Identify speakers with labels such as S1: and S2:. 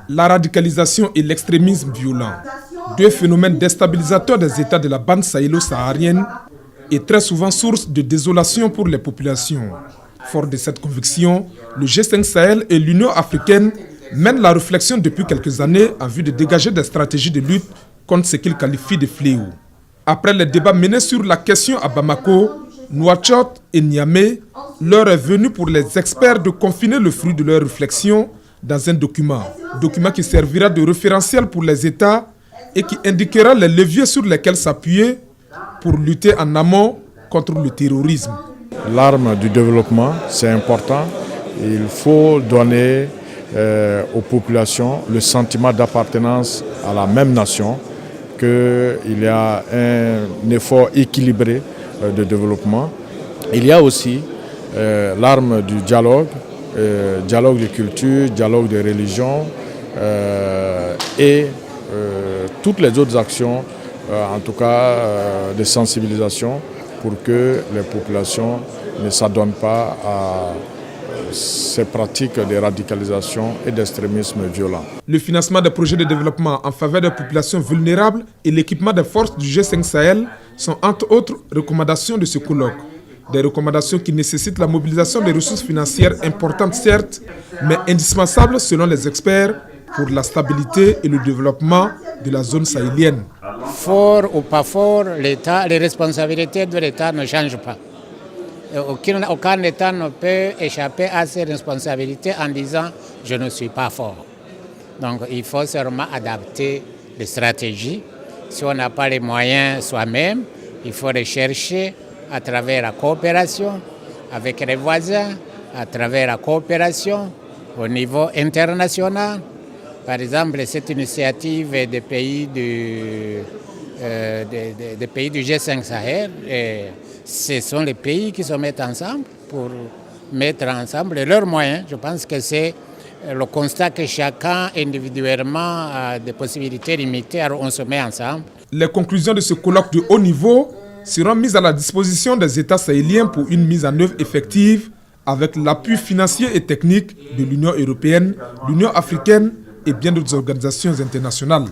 S1: La radicalisation et l'extrémisme violent, deux phénomènes déstabilisateurs des États de la bande sahélo-saharienne et très souvent source de désolation pour les populations. Fort de cette conviction, le G5 Sahel et l'Union africaine mènent la réflexion depuis quelques années en vue de dégager des stratégies de lutte contre ce qu'ils qualifient de fléaux. Après les débats menés sur la question à Bamako, Nouakchott et Niamey, l'heure est venue pour les experts de confiner le fruit de leurs réflexions dans un document qui servira de référentiel pour les États et qui indiquera les leviers sur lesquels s'appuyer pour lutter en amont contre le terrorisme.
S2: L'arme du développement, c'est important. Il faut donner aux populations le sentiment d'appartenance à la même nation, qu'il y a un effort équilibré de développement. Il y a aussi l'arme du dialogue, dialogue de culture, dialogue de religion et toutes les autres actions, en tout cas de sensibilisation, pour que les populations ne s'adonnent pas à ces pratiques de radicalisation et d'extrémisme violent.
S1: Le financement des projets de développement en faveur des populations vulnérables et l'équipement des forces du G5 Sahel sont entre autres recommandations de ce colloque. Des recommandations qui nécessitent la mobilisation de ressources financières importantes certes, mais indispensables selon les experts pour la stabilité et le développement de la zone sahélienne.
S3: Fort ou pas fort, l'État, les responsabilités de l'État ne changent pas. Aucun État ne peut échapper à ses responsabilités en disant « je ne suis pas fort ». Donc il faut seulement adapter les stratégies. Si on n'a pas les moyens soi-même, il faut les chercher à travers la coopération avec les voisins, à travers la coopération au niveau international. Par exemple, cette initiative des pays du G5 Sahel, ce sont les pays qui se mettent ensemble pour mettre ensemble leurs moyens. Je pense que c'est le constat que chacun individuellement a des possibilités limitées, alors on se met ensemble.
S1: Les conclusions de ce colloque de haut niveau seront mises à la disposition des États sahéliens pour une mise en œuvre effective avec l'appui financier et technique de l'Union européenne, l'Union africaine et bien d'autres organisations internationales.